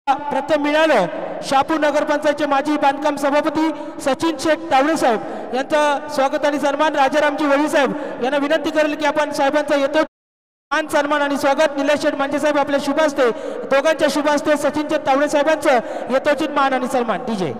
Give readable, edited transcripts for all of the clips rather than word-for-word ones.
प्रथम मिळालं शहापूर नगरपंचायतचे माजी बांधकाम सभापती सचिन शेठ तावडे साहेब यांचं स्वागत आणि सन्मान राजारामजी वळवी साहेब यांना विनंती करेल की आपण साहेबांचा येतो मान सन्मान आणि स्वागत निलेश शेठ मांजे साहेब आपल्या शुभ हस्ते दोघांच्या शुभ हस्ते सचिन शेठ तावडे साहेबांचं यथोचित मान आणि सन्मान डीजे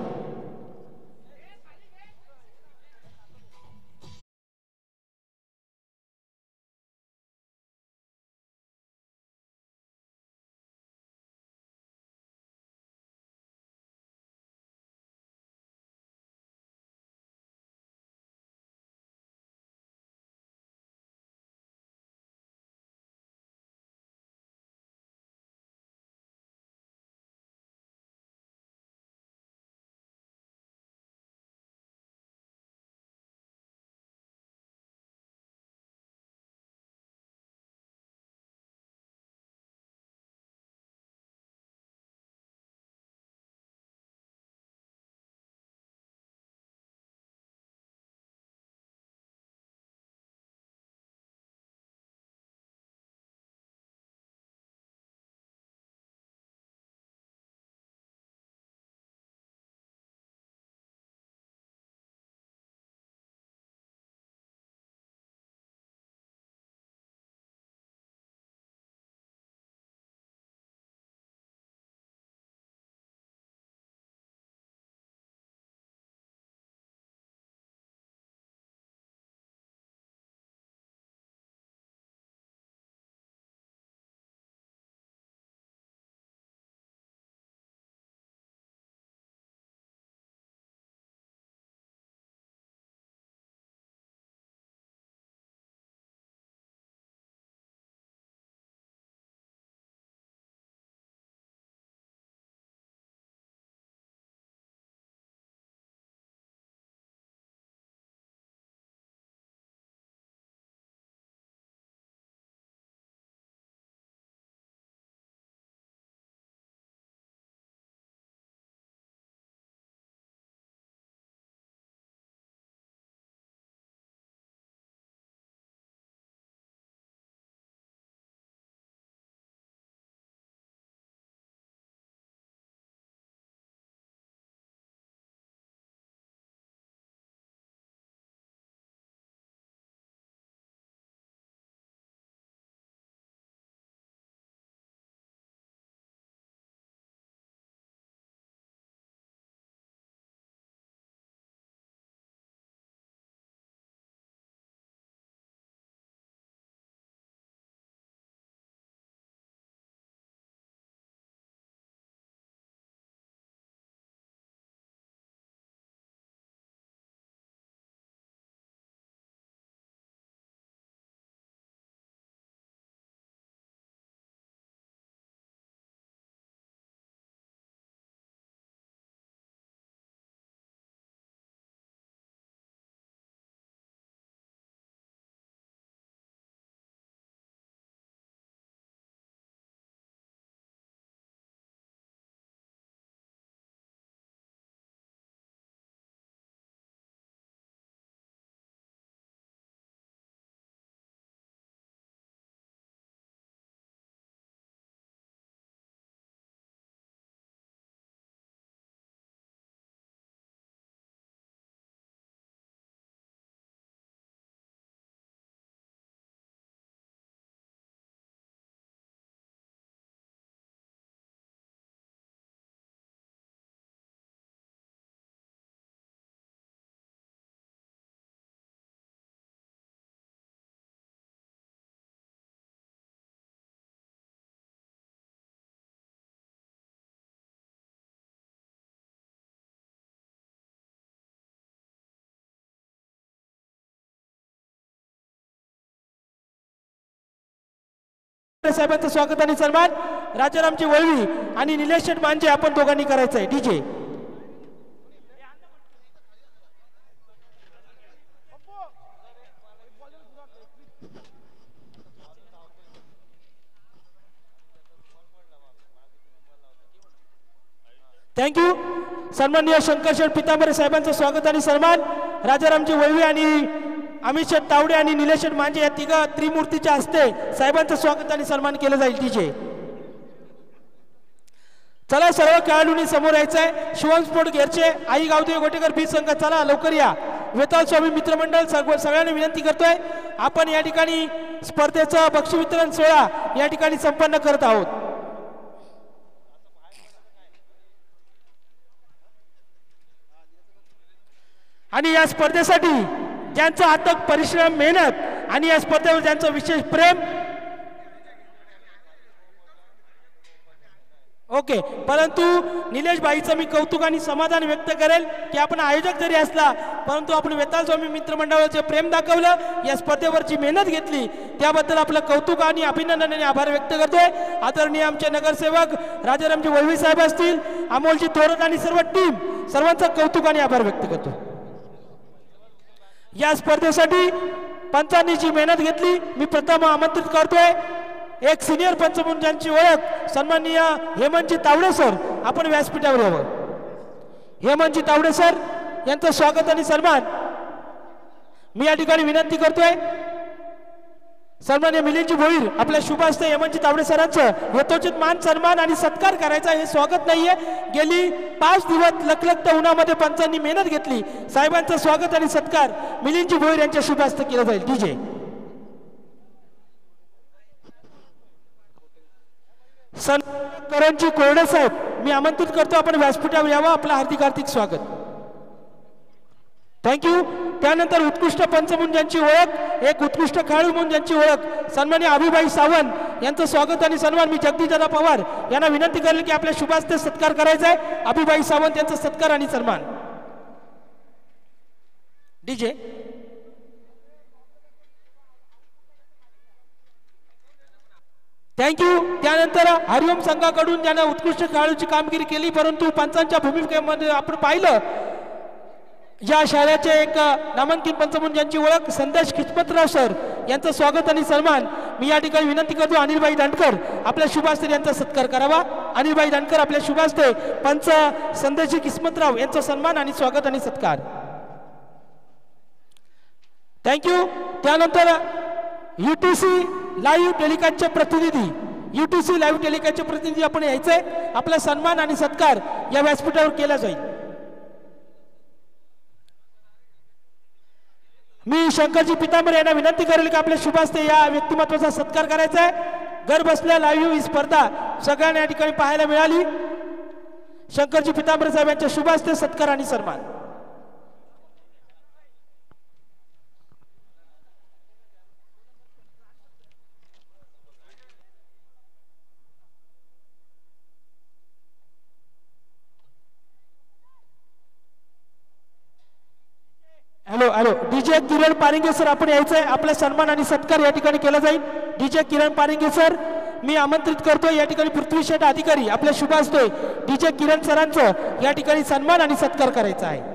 साहेबांचं स्वागत आणि सन्मान राजारामजी वळवी आणि निलेश शेठ मांजे आपण दोघांनी करायचं आहे डीजे थँक्यू सन्माननीय शंकर शेठ पितांबरे साहेबांचं स्वागत आणि सन्मान राजारामजी वळवी आणि अमित शेठ तावडे आणि निलेश शेठ मांजे या तिघ त्रिमूर्तीच्या हस्ते साहेबांचं स्वागत आणि सन्मान केलं जाईल डीजे चला सर्व खेळाडूंनी समोर यायचंय. शिवम स्पोर्ट गेरचे आई गावदेवी गोटेकर बी संघ चला लवकर या. वेताळ स्वामी मित्रमंडळ सगळ्यांनी विनंती करतोय आपण या ठिकाणी स्पर्धेचं बक्षीस वितरण सोहळा या ठिकाणी संपन्न करत आहोत. आणि या स्पर्धेसाठी ज्यांचा अथक परिश्रम मेहनत आणि या स्पर्धेवर ज्यांचं विशेष प्रेम ओके, परंतु निलेश भाईचं मी कौतुक आणि समाधान व्यक्त करेल की आपण आयोजक जरी असला परंतु आपण वेताळ स्वामी मित्रमंडळाचे प्रेम दाखवलं, या स्पर्धेवरची मेहनत घेतली त्याबद्दल आपलं कौतुक आणि अभिनंदन आणि आभार व्यक्त करतोय. आदरणीय आमचे नगरसेवक राजारामजी वळवी साहेब असतील, अमोलजी थोरात आणि सर्व टीम सर्वांचं कौतुक आणि आभार व्यक्त करतो. या स्पर्धेसाठी पंचांनी जी मेहनत घेतली मी प्रथम आमंत्रित करतोय एक सिनियर पंच म्हणून ज्यांची ओळख सन्माननीय हेमंतजी तावडे सर आपण व्यासपीठावर यावं. हेमंतजी तावडे सर यांचं स्वागत आणि सन्मान मी या ठिकाणी विनंती करतोय. सन्माननीय मिलिंदजी भोईर आपल्या शुभ हस्ते हेमंतजी तावडे सरांचं यथोचित मान सन्मान आणि सत्कार करायचा. हे स्वागत नाहीये, गेली 5 दिवस लखलखत्या उन्हामध्ये पंचांनी मेहनत घेतली. साहेबांचं स्वागत आणि सत्कार मिलिंदजी भोईर यांच्या शुभ हस्ते केला जाईल. डीजे करणजी कोरडे साहेब मी आमंत्रित करतो आपण व्यासपीठावर यावं. आपलं हार्दिक हार्दिक स्वागत. थँक्यू. त्यानंतर उत्कृष्ट पंच म्हणून ज्यांची ओळख एक उत्कृष्ट खेळाडू म्हणून ज्यांची ओळख सन्माननीय अभिभाई सावंत यांचं स्वागत आणि सन्मान मी जगदीशदादा पवार यांना विनंती करेल की आपल्या शुभास्ते सत्कार करायचा आहे. अभिभाई सावंत यांचा सत्कार आणि सन्मान. DJ thank you. त्यानंतर हरिओम संघाकडून ज्यांना उत्कृष्ट खेळाडूची कामगिरी केली परंतु पंचांच्या भूमिकेमध्ये आपण पाहिलं या शाळेचे एक नामांकित पंच म्हणून ज्यांची ओळख संदेश किस्मतराव सर यांचं स्वागत आणि सन्मान मी या ठिकाणी विनंती करतो. अनिलबाई दांडकर आपल्या शुभास्ते यांचा सत्कार करावा. अनिलबाई दांडकर आपल्या शुभास्ते पंच संदेशजी किस्मतराव यांचा सन्मान आणि स्वागत आणि सत्कार. थँक्यू. त्यानंतर यूटीसी लाईव्ह टेलिकास्टचे प्रतिनिधी यूटीसी लाईव्ह टेलिकास्टचे प्रतिनिधी आपण यायचंय. आपला सन्मान आणि सत्कार या व्यासपीठावर केला जाईल. मी शंकरजी पितांबरे यांना विनंती करेल की आपल्या शुभास्ते या व्यक्तिमत्वाचा सत्कार करायचा आहे. घर बसल्या लाईव्ह ही स्पर्धा सगळ्यांना या ठिकाणी पाहायला मिळाली. शंकरजी पितांबरे साहेब यांच्या शुभास्ते सत्कार आणि सन्मान. हॅलो हॅलो डीजे किरण पारिंगे सर आपण यायचंय. आपला सन्मान आणि सत्कार या ठिकाणी केला जाईल. डीजे किरण पारिंगे सर मी आमंत्रित करतोय या ठिकाणी पृथ्वी शेठ अधिकारी आपल्या शुभ असतोय डीजे किरण सरांचं या ठिकाणी सन्मान आणि सत्कार करायचा आहे.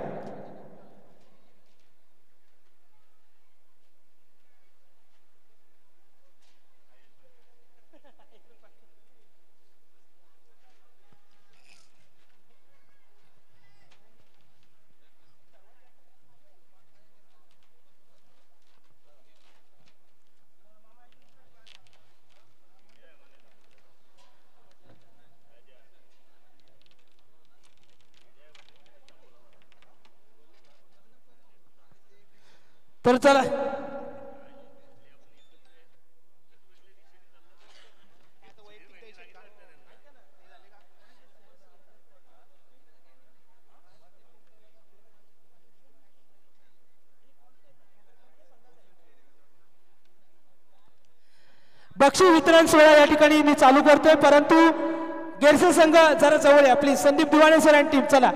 तर चला बक्षीस वितरण सोहळा या ठिकाणी मी चालू करतोय परंतु गेरसे संघ जरा जवळ या प्लीज. संदीप दिवाणे सर आणि टीम चला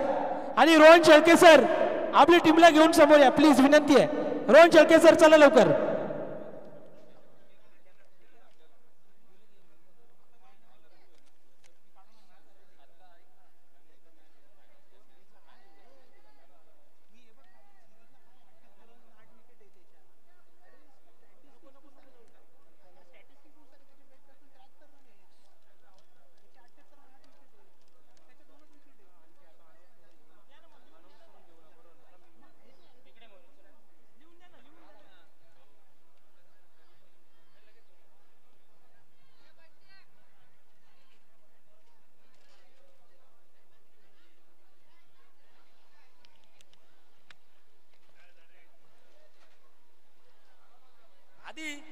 आणि रोहन शेळके सर आपली टीमला घेऊन समोर या प्लीज विनंती आहे. रोहन शेळके सर चला लवकर. आधी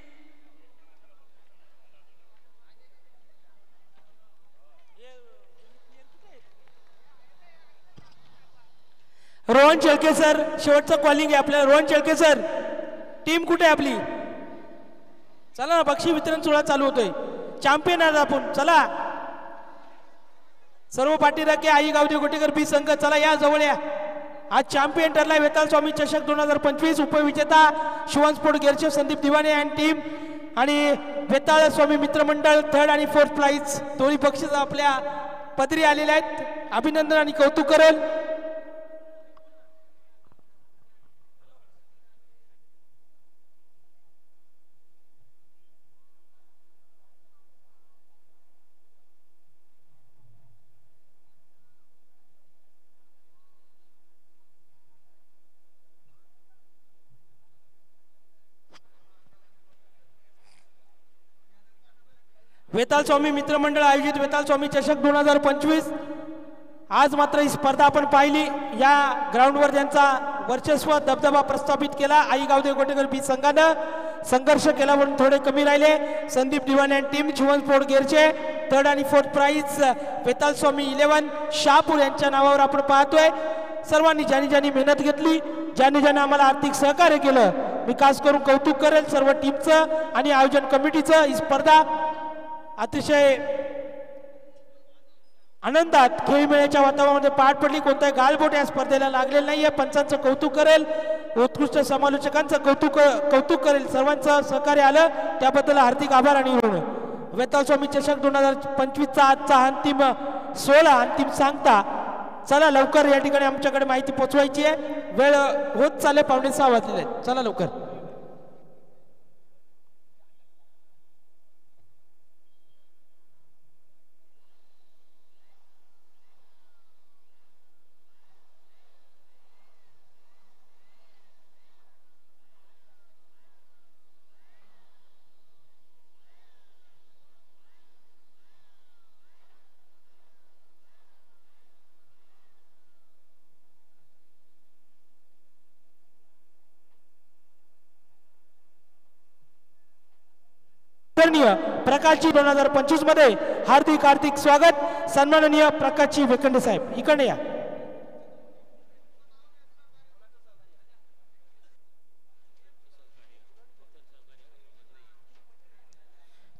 रोहन शेळके सर शेवटचं कॉलिंग आहे आपल्याला. रोहन शेळके सर टीम कुठे आहे आपली? चला ना, बक्षीस वितरण सोहळा चालू होतोय. चॅम्पियन आहात आपण, चला सर्व पाठीराखे आई गावदे गोटेकर बी संघ, चला या जवळ या. आज चॅम्पियन ठरला वेताल स्वामी चषक 2025. उपविजेता शिवान स्पोर्ट गेरचे संदीप दिवाणे अँड टीम आणि वेताळ स्वामी मित्रमंडळ थर्ड आणि फोर्थ प्राइज दोन्ही बक्षीस आपल्या पदरी आलेले आहेत. अभिनंदन आणि कौतुक करेल. वेताल स्वामी मित्रमंडळ आयोजित वेताल स्वामी चषक 2025. आज मात्र ही स्पर्धा आपण पाहिली. या ग्राउंडवर ज्यांचा वर्चस्व दबदबा प्रस्थापित केला आई गावदे गोटेकर बी संघानं संघर्ष केला म्हणून थोडे कमी राहिले. संदीप दिवाणे अँड टीम शिवन स्पोर्ट गेरचे थर्ड आणि फोर्थ प्राइज वेताल स्वामी 11 शहापूर यांच्या नावावर आपण पाहतोय. सर्वांनी ज्यांनी मेहनत घेतली, ज्यांनी आम्हाला आर्थिक सहकार्य केलं, मी खास करून कौतुक करेल सर्व टीमचं आणि आयोजन कमिटीचं. ही स्पर्धा अतिशय आनंदात खेळमेळ्याच्या वातावरणामध्ये पार पडली. कोणताही गालबोट या स्पर्धेला लागलेलं नाहीये. पंचांचं कौतुक करेल, उत्कृष्ट समालोचकांचं कौतुक करेल. सर्वांचं सहकार्य आलं त्याबद्दल हार्दिक आभार आणि ऋण. वेताल स्वामी चषक 2025चा आजचा अंतिम सोहळा, अंतिम सांगता. चला लवकर या ठिकाणी आमच्याकडे माहिती पोहोचवायची आहे. वेळ होत चाले, 5:45 वाजलेले आहेत. चला लवकर. प्रकाशजी 2025 मध्ये हार्दिक स्वागत. सन्माननीय प्रकाशजी वेखंडे साहेब इकडे या.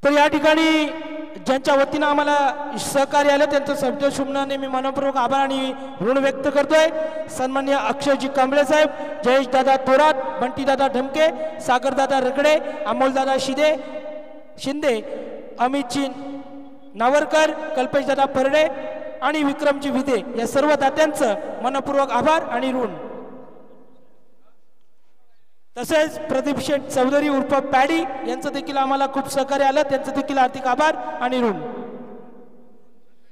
तर या ठिकाणी ज्यांच्या वतीनं आम्हाला सहकार्य आलं त्यांचं शब्द शुभनाने मी मनपूर्वक आभार आणि ऋण व्यक्त करतोय. सन्माननीय अक्षयजी कांबळे साहेब, जयेश दादा थोरात, बंटी दादा ढमके, सागर दादा रगडे, अमोल दादा शिंदे, अमितजी नावरकर, कल्पेश दादा परडे आणि विक्रमजी विदे या सर्व दात्यांचं मनपूर्वक आभार आणि ऋण. तसेच प्रदीप शेठ चौधरी उर्फ पॅडी यांचं देखील आम्हाला खूप सहकार्य आलं, त्यांचं देखील हार्दिक आभार आणि ऋण.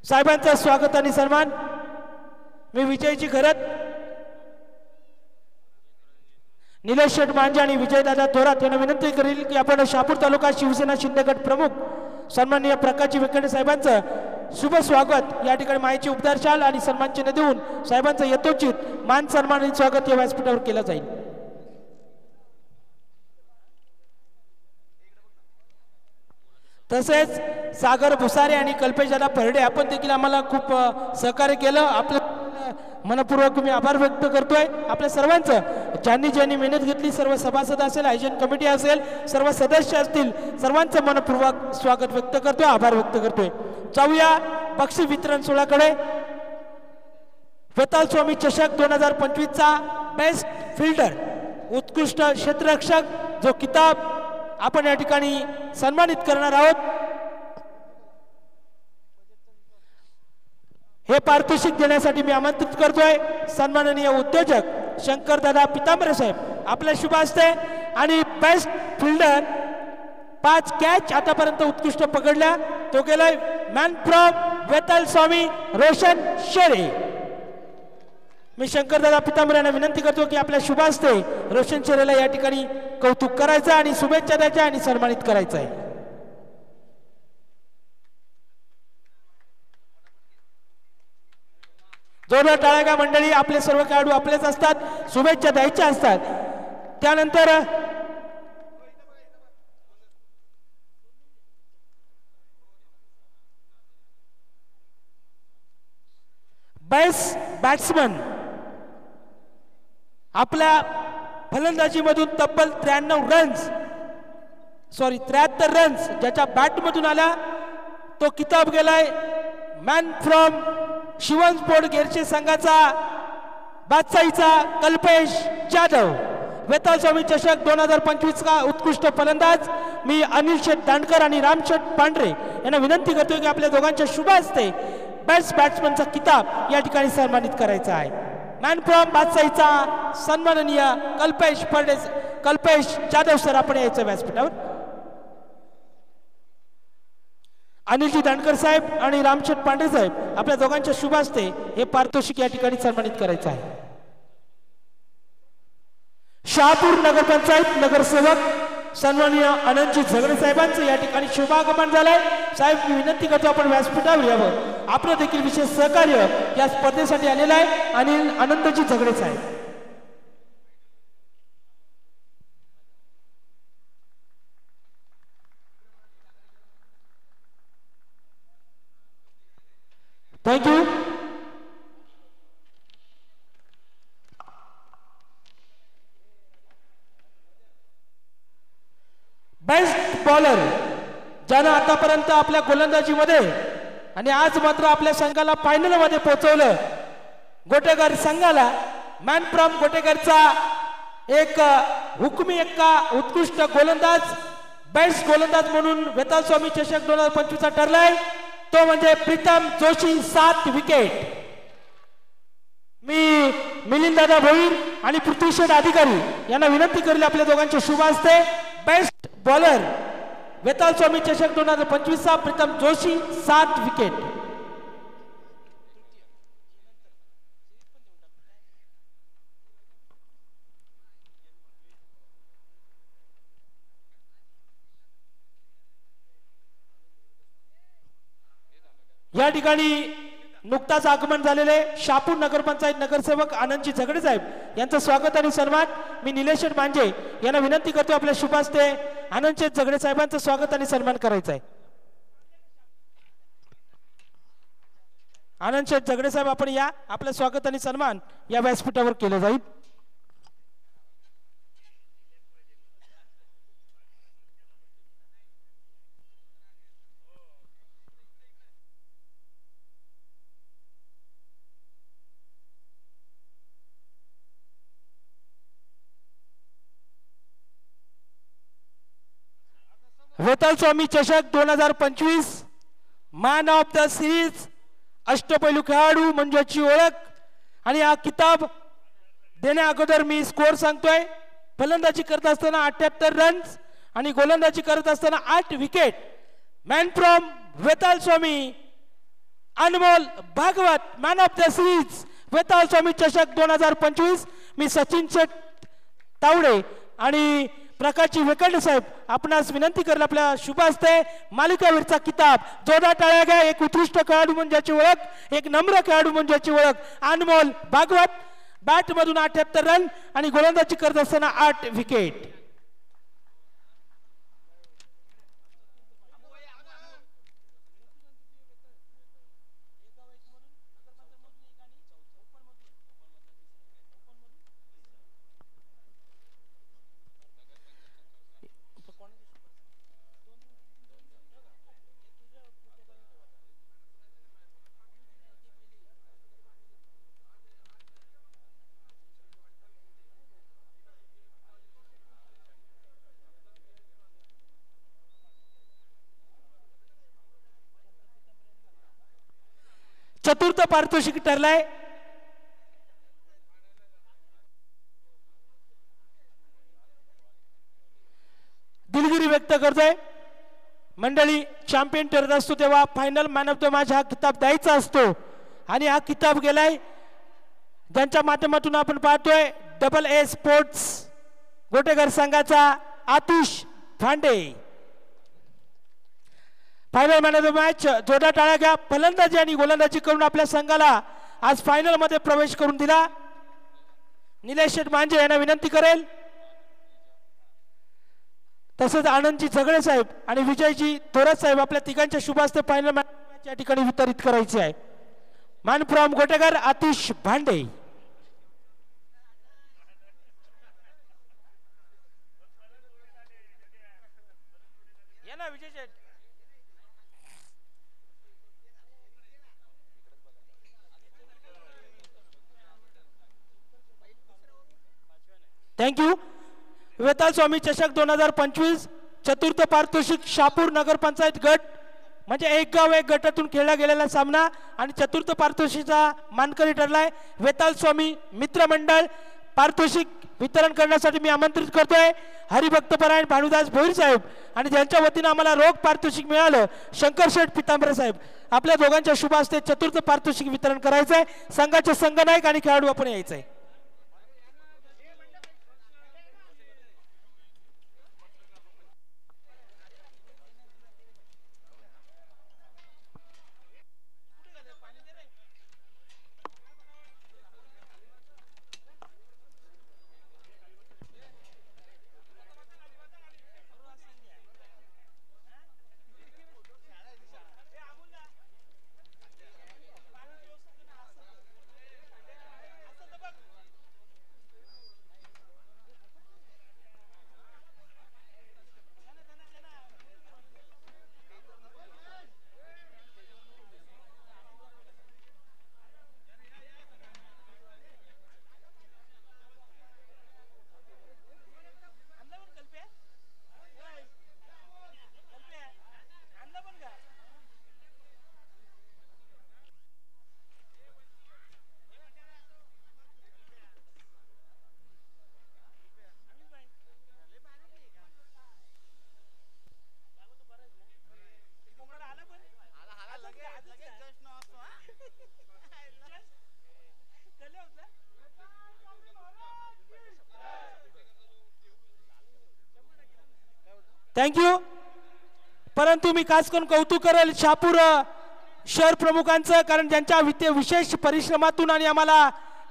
साहेबांचं स्वागत आणि सन्मान. मी विजयजी घरत, निलेश शेठ मांजे आणि विजयदादा थोरात यांना विनंती करेल की आपण शहापूर तालुका शिवसेना शिंदे गट प्रमुख सन्माननीय प्रकाशजी वेखंडे साहेबांचं शुभ स्वागत या ठिकाणी माहिती उपदार शाल आणि सन्मान चिन्ह देऊन साहेबांचं यथोचित मान सन्मान आणि स्वागत या व्यासपीठावर केलं जाईल. तसेच सागर भुसारे आणि कल्पेश दादा परडे आपण देखील आम्हाला खूप सहकार्य केलं. आपलं मनपूर्वक मी आभार व्यक्त करतोय. आपल्या सर्वांचं ज्यांनी मेहनत घेतली, सर्व सभासद असेल, आयोजन कमिटी असेल, सर्व सदस्य असतील, सर्वांचं मनपूर्वक स्वागत व्यक्त करतोय, आभार व्यक्त करतोय. जाऊया बक्षीस वितरण सोहळ्याकडे. वेताल स्वामी चषक 2025चा बेस्ट फिल्डर, उत्कृष्ट क्षेत्ररक्षक जो किताब आपण या ठिकाणी सन्मानित करणार आहोत. हे पारितोषिक देण्यासाठी मी आमंत्रित करतोय सन्माननीय उद्योजक शंकरदादा पितांबरे साहेब आपल्या शुभ हस्ते. आणि बेस्ट फिल्डर 5 कॅच आतापर्यंत उत्कृष्ट पकडल्या तो गेलाय मॅन फ्रॉम वेताल स्वामी रोशन शेरे. मी शंकरदादा पितांबरे यांना विनंती करतो की आपल्या शुभ हस्ते रोशन शेरेला या ठिकाणी कौतुक करायचं आणि शुभेच्छा द्यायच्या आणि सन्मानित करायचं आहे. जोरदार टाळ्या का मंडळी. आपले सर्व खेळाडू आपलेच असतात, शुभेच्छा द्यायच्या असतात. त्यानंतर बेस्ट बॅट्समन आपल्या फलंदाजीमधून तब्बल 73 रन्स ज्याच्या बॅटमधून आला तो किताब गेलाय मॅन फ्रॉम शिवनस्पोर्ट गेरचे संघाचा बादशाहीचा कल्पेश जाधव। वेताळ स्वामी चषक 2025 का उत्कृष्ट फलंदाज मी अनिल शेठ दांडकर आणि राम शेठ पांढरे यांना विनंती करतोय की आपल्या दोघांच्या शुभ हस्ते बेस्ट बॅट्समनचा किताब या ठिकाणी सन्मानित करायचा आहे। मॅन फ्रॉम बादशाहीचा सन्माननीय कल्पेश जाधव सर आपण यायचं व्यासपीठावर। अनिलजी दांडकर साहेब आणि रामशेठ पांढरे साहेब आपल्या दोघांच्या शुभ हस्ते हे पारितोषिक या ठिकाणी सन्मानित करायचं आहे। शहापूर नगरपंचायत नगरसेवक सन्माननीय आनंदजी झगडे साहेबांचं या ठिकाणी शुभागमन झालंय। साहेब मी विनंती करतो आपण व्यासपीठावर यावं। आपलं देखील विशेष सहकार्य या स्पर्धेसाठी आलेलं आहे आणि आनंदजी झगडे साहेब। Thank you. बेस्ट बॉलर ज्यानं आतापर्यंत आपल्या गोलंदाजीमध्ये आणि आज मात्र आपल्या संघाला फायनल मध्ये पोहोचवलं गोटेकर संघाला मॅन फ्रॉम गोटेकरचा एक हुकमी एक्का उत्कृष्ट गोलंदाज बेस्ट गोलंदाज म्हणून वेताळ स्वामी चषक 2025 चा ठरलाय तो म्हणजे प्रीतम जोशी 7 विकेट। मी मिलिंद दादा भोईर आणि पृथ्वीशेठ अधिकारी यांना विनंती करेल आपल्या दोघांच्या शुभ हस्ते बेस्ट बॉलर वेताळ स्वामी चषक 2025 चा प्रीतम जोशी 7 विकेट। या ठिकाणी नुकताच आगमन झालेले शहापूर नगरपंचायत नगरसेवक आनंदजी झगडे साहेब यांचं स्वागत आणि सन्मान मी निलेश मांजे यांना विनंती करतो आपल्या शुभ हस्ते आनंदजी झगडे साहेबांचं स्वागत आणि सन्मान करायचा आहे। आनंदजी झगडे साहेब आपण या आपलं स्वागत आणि सन्मान या व्यासपीठावर केलं जाईल। वेताळ स्वामी चषक 2025 मॅन ऑफ द सिरीज अष्टपैलू खेळाडू मंजुची ओळख आणि हा किताब देण्या अगोदर मी स्कोर सांगतोय। फलंदाजी करत असताना 78 रन्स आणि गोलंदाजी करत असताना 8 wicket. Man from Vetal Swami Anmol Bhagwat man of the series Vetal Swami चषक 2025 मी सचिन शेठ तावडे आणि प्रकाशजी वेकंडे साहेब आपणास विनंती करेल आपल्या शुभ हस्ते मालिकावीरचा किताब जोरदार टाळ्या घ्या। एक उत्कृष्ट खेळाडू म्हणजे ओळख एक नम्र खेळाडू म्हणजे ओळख अनमोल भागवत बॅट मधून 78 रन आणि गोलंदाजी करत असताना 8 विकेट। चतुर्थ पारितोषिक ठरलाय दिलगिरी व्यक्त करतोय मंडळी। चॅम्पियन ठरत असतो तेव्हा final man of the match हा किताब द्यायचा असतो आणि हा किताब गेलाय ज्यांच्या माध्यमातून आपण पाहतोय AA स्पोर्ट्स गोटेकर संघाचा Atish Phande. Final man of the match जोरदार टाळ्या घ्या। फलंदाजी आणि गोलंदाजी करून आपल्या संघाला आज फायनल मध्ये प्रवेश करून दिला। निलेश मांजे यांना विनंती करेल तसेच आनंदजी झगडे साहेब आणि विजयजी थोरात साहेब आपल्या तिघांच्या शुभ हस्ते फायनल मॅच या ठिकाणी वितरित करायचे आहे। मान फ्रॉम गोटेकर आतिश भांडे. थँक्यू. वेताल स्वामी चषक 2025 चतुर्थ पारितोषिक शहापूर नगरपंचायत गट म्हणजे एक गाव एक गटातून खेळला गेलेला सामना आणि चतुर्थ पारितोषिकचा मानकरी ठरलाय वेताल स्वामी मित्र मंडळ. पारितोषिक वितरण करण्यासाठी मी आमंत्रित करतोय हरिभक्तपरायण भानुदास भोईर साहेब आणि ज्यांच्या वतीने आम्हाला रोख पारितोषिक मिळालं शंकर शेठ पितांबरे साहेब. आपल्या दोघांच्या शुभ हस्ते चतुर्थ पारितोषिक वितरण करायचंय. संघाचे संघनायक आणि खेळाडू आपण यायचंय. थँक्यू. परंतु मी खास करून कौतुक करेल शहापूर शहर प्रमुखांचं कारण ज्यांच्या विशेष परिश्रमातून आणि आम्हाला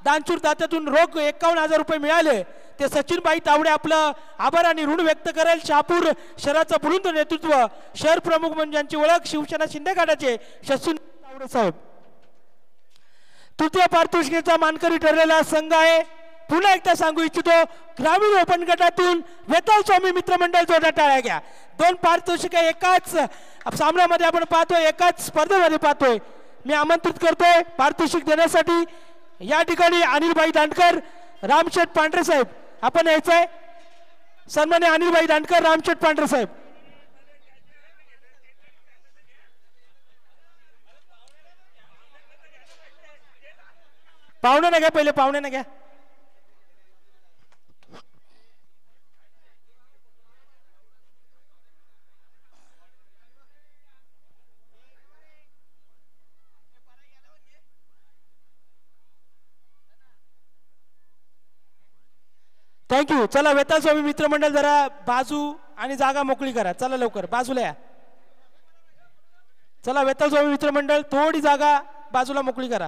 दानशूर दात्यातून रोख 51,000 रुपये मिळाले ते सचिनबाई तावडे आपलं आभार आणि ऋण व्यक्त करेल. शहापूर शहराचं बुलंद नेतृत्व शहर प्रमुख म्हणजे ज्यांची ओळख शिवसेना शिंदे गटाचे सचिन तावडे साहेब. तृतीय पारितोषिकाचा मानकरी ठरलेला संघ आहे. पुन्हा एकदा सांगू इच्छितो ग्रामीण ओपन गटातून वेताल स्वामी मित्र मंडळ जोडा टाळ्या घ्या. 2 पारितोषिक एकाच सामन्यामध्ये आपण पाहतोय एकाच स्पर्धेमध्ये पाहतोय. मी आमंत्रित करतोय पारितोषिक देण्यासाठी या ठिकाणी अनिलभाई दांडकर रामशेठ पांढरे साहेब आपण यायचंय. सन्मान्य अनिलभाई दांडकर रामशेठ पांढरे साहेब. पाहुणे ना घ्या पहिले पाहुणे ना घ्या. थँक्यू. चला वेताल स्वामी मित्र मंडळ जरा बाजू आणि जागा मोकळी करा. चला लवकर बाजूला या. चला वेताल स्वामी मित्र मंडळ थोडी जागा बाजूला मोकळी करा.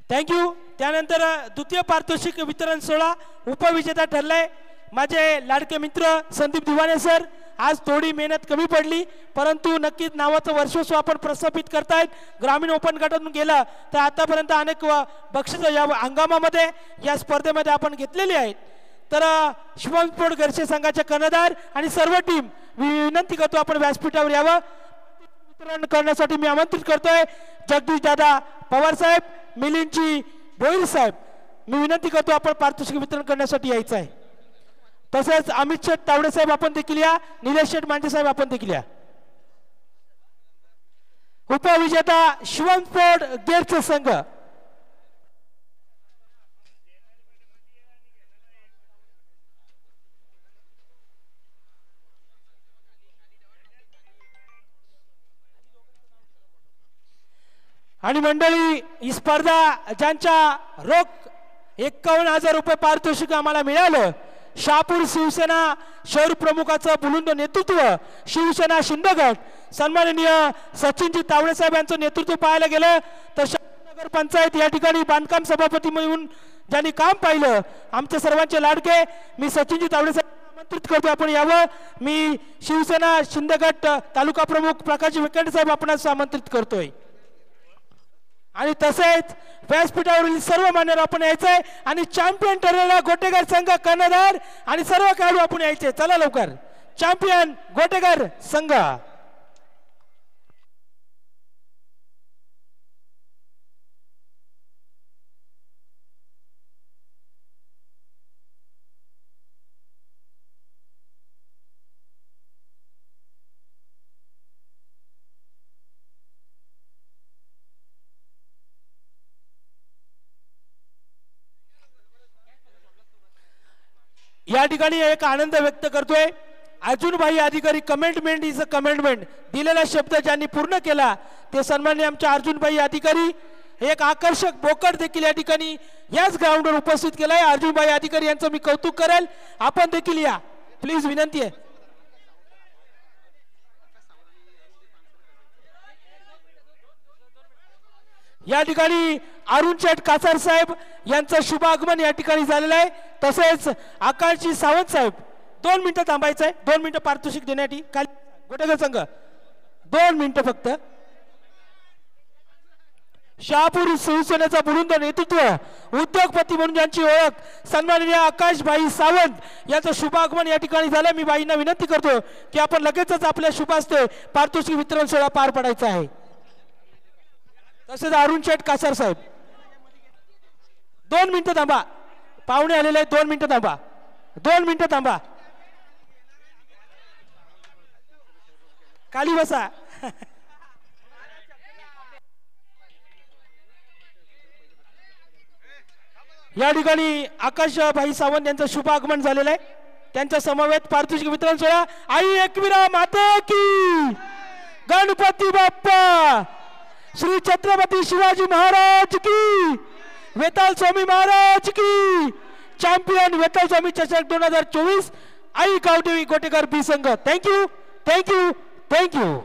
थँक्यू. त्यानंतर द्वितीय पारितोषिक वितरण सोहळा उपविजेता ठरलाय माझे लाडके मित्र संदीप दिवाने सर. आज थोडी मेहनत कमी पडली परंतु नक्कीच नावाचं वर्चस्व आपण प्रस्थापित करतायत. ग्रामीण ओपन गटातून गेला तर आतापर्यंत अनेक बक्षिसं या हंगामामध्ये या स्पर्धेमध्ये आपण घेतलेली आहेत. तर शिवम स्पोर्ट घरचे संघाचे कर्णधार आणि सर्व टीम विनंती करतो आपण व्यासपीठावर यावं. वितरण करण्यासाठी मी आमंत्रित करतोय जगदीश दादा पवार साहेब मिलिंदजी भोईर साहेब. मी विनंती करतो आपण पारितोषिक वितरण करण्यासाठी यायचं आहे. तसेच अमित शेठ तावडे साहेब आपण देखील या. निलेश शेठ मांडे साहेब आपण देखील या. उपविजेता शिवम स्पोर्ट गेटचा संघ. आणि मंडळी ही स्पर्धा ज्यांच्या रोख 51,000 रुपये पारितोषिक आम्हाला मिळालं शहापूर शिवसेना शहर प्रमुखाचं बुलंद नेतृत्व शिवसेना शिंदे गट सन्माननीय सचिनजी तावडे साहेब यांचं नेतृत्व पाहायला गेलं तर नगर पंचायत या ठिकाणी बांधकाम सभापती म्हणून ज्यांनी काम पाहिलं आमच्या सर्वांचे लाडके मी सचिनजी तावडे साहेब आमंत्रित करतो आपण यावं। मी शिवसेना शिंदेगड तालुका प्रमुख प्रकाश वेकंडे साहेब आपणास आमंत्रित करतोय आणि तसेच व्यासपीठावरील सर्व मान्यवर आपण यायचंय आणि चॅम्पियन ठरलेला गोटेगार संघ कर्णधार आणि सर्व खेळाडू आपण यायचे। चला लवकर चॅम्पियन गोटेगार संघ। या ठिकाणी एक आनंद व्यक्त करतोय अर्जुन भाई अधिकारी कमेंटमेंट इज अ कमेंटमेंट दिलेला शब्द ज्यांनी पूर्ण केला ते सन्माननीय आमचे अर्जुन भाई अधिकारी। एक आकर्षक बोकड देखील या ठिकाणी याच ग्राउंडवर उपस्थित केलाय अर्जुन भाई अधिकारी यांचं मी कौतुक करेल आपण देखील या प्लीज विनंती आहे। या ठिकाणी अरुण शेठ कासार साहेब यांचं शुभ आगमन या ठिकाणी झालेलं आहे तसेच आकाशजी सावंत साहेब 2 मिनिटं थांबायचं आहे 2 मिनिटं पारितोषिक देण्यासाठी खाली गोटेगार संघ 2 मिनिटं फक्त। शहापूर शिवसेनेचा बुलंद नेतृत्व उद्योगपती म्हणून ज्यांची ओळख सन्माननीय आकाशभाई सावंत यांचं शुभ आगमन या ठिकाणी झालं। मी बाईंना विनंती करतो की आपण लगेचच आपल्या शुभ हस्ते पारितोषिक वितरण सोहळा पार पडायचा आहे। तसेच अरुण शेठ कासार साहेब 2 मिनिटं थांबा पाहुणे आलेले आहेत 2 मिनिटं थांबा 2 मिनिटं थांबा खाली बसा। या ठिकाणी आकाशभाई सावंत यांचं शुभ आगमन झालेलं आहे त्यांच्या समवेत पारितोषिक वितरण सोहळा। आई एकविरा माता की गणपती बाप्पा श्री छत्रपती शिवाजी महाराज की वेताल स्वामी महाराज की चॅम्पियन वेताल स्वामी चषक 2024 आई गावदेवी गोटेगार बी संघ। Thank you thank you thank you.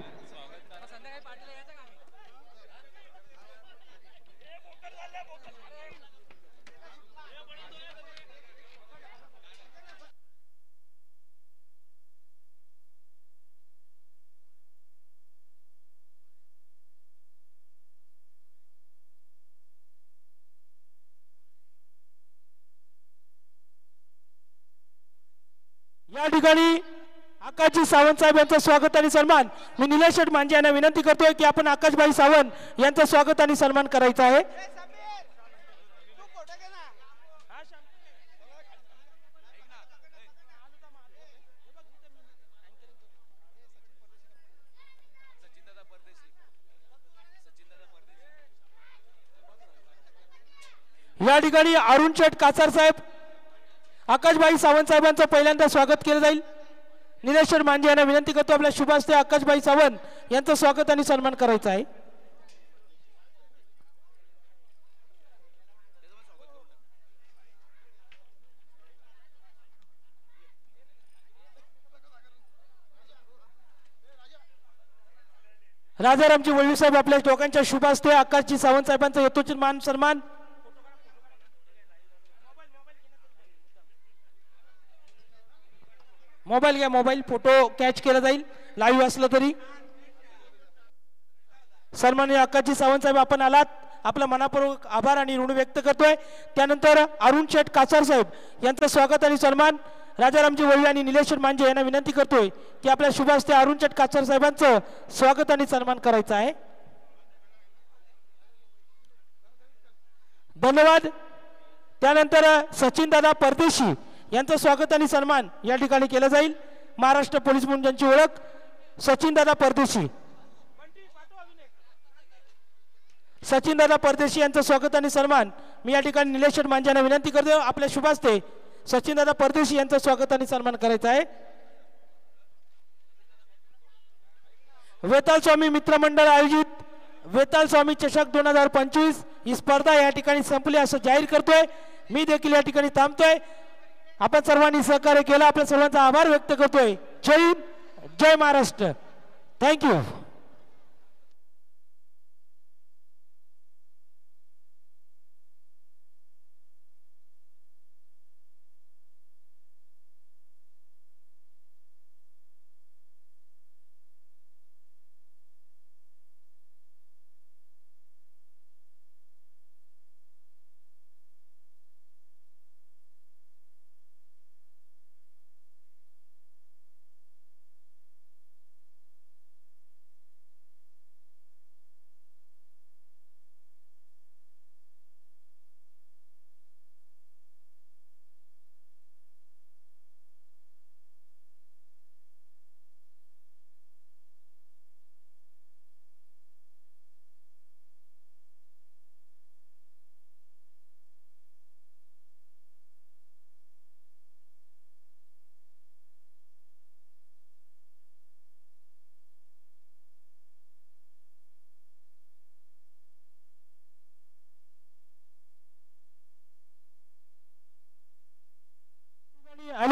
या ठिकाणी आकाशजी सावंत साहेब यांचं स्वागत आणि सन्मान मी निलेश शेठ मांजे यांना विनंती करतोय की आपण आकाशभाई सावंत यांचं स्वागत आणि सन्मान करायचा आहे। या ठिकाणी अरुण शेठ कासार साहेब आकाशभाई सावंत साहेबांचं पहिल्यांदा स्वागत केलं जाईल। निलेश शेठ मांजे यांना विनंती करतो आपल्या शुभ हस्ते आकाशभाई सावंत यांचं स्वागत आणि सन्मान करायचा आहे। राजारामजी वळवी साहेब आपल्या दोघांच्या शुभ हस्ते आकाशजी सावंत साहेबांचा यथोचित मान सन्मान। मोबाईल घ्या मोबाईल फोटो कॅच केला जाईल लाईव्ह असलं तरी। सन्माननीय आकाशजी सावंत साहेब आपण आलात आपला मनापूर्वक आभार आणि ऋण व्यक्त करतोय। त्यानंतर अरुण शेठ कासार साहेब यांचं स्वागत आणि सन्मान राजारामजी वळवी आणि निलेश शेठ मांजे यांना विनंती करतोय की आपल्या शुभ हस्ते अरुण शेठ कासार साहेबांचं स्वागत आणि सन्मान करायचा आहे। धन्यवाद। त्यानंतर सचिन दादा परदेशी यांचं स्वागत आणि सन्मान या ठिकाणी केलं जाईल। महाराष्ट्र पोलीस म्हणून ज्यांची ओळख सचिन दादा परदेशी यांचं स्वागत आणि सन्मान मी या ठिकाणी निलेश शेठ मांजे यांना विनंती करतो आपल्या शुभ हस्ते सचिन दादा परदेशी यांचं स्वागत आणि सन्मान करायचा आहे। वेताल स्वामी मित्र मंडळ आयोजित वेताल स्वामी चषक 2025 ही स्पर्धा या ठिकाणी संपली असं जाहीर करतोय। मी देखील या ठिकाणी थांबतोय। आपण सर्वांनी सहकार्य केलं आपल्या सर्वांचा आभार व्यक्त करतोय। जय हिंद जय Maharashtra. Thank you.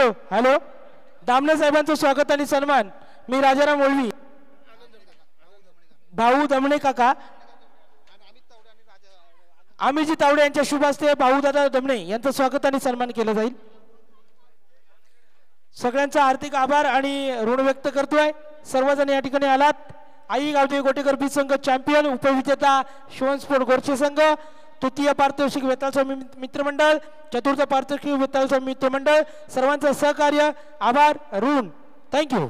Hello hello Damle साहेबांचं स्वागत आणि सन्मान मी राजाराम वळवी भाऊ दमणे काका आम्हीजी तावडे यांच्या शुभ हस्ते भाऊदादा दमणे यांचं स्वागत आणि सन्मान केलं जाईल सगळ्यांचा हार्दिक आभार आणि ऋण व्यक्त करतोय सर्वजण या ठिकाणी आलात आई गावदेवी गोटेकर बी संघ चॅम्पियन उपविजेता शिवनस्पोर्ट गोरचे संघ तृतीय पारितोषिक वेताळ मित्रमंडळ चतुर्थ पारितोषिक वेताळ मित्रमंडळ सर्वांचं सहकार्य आभार ऋण थँक्यू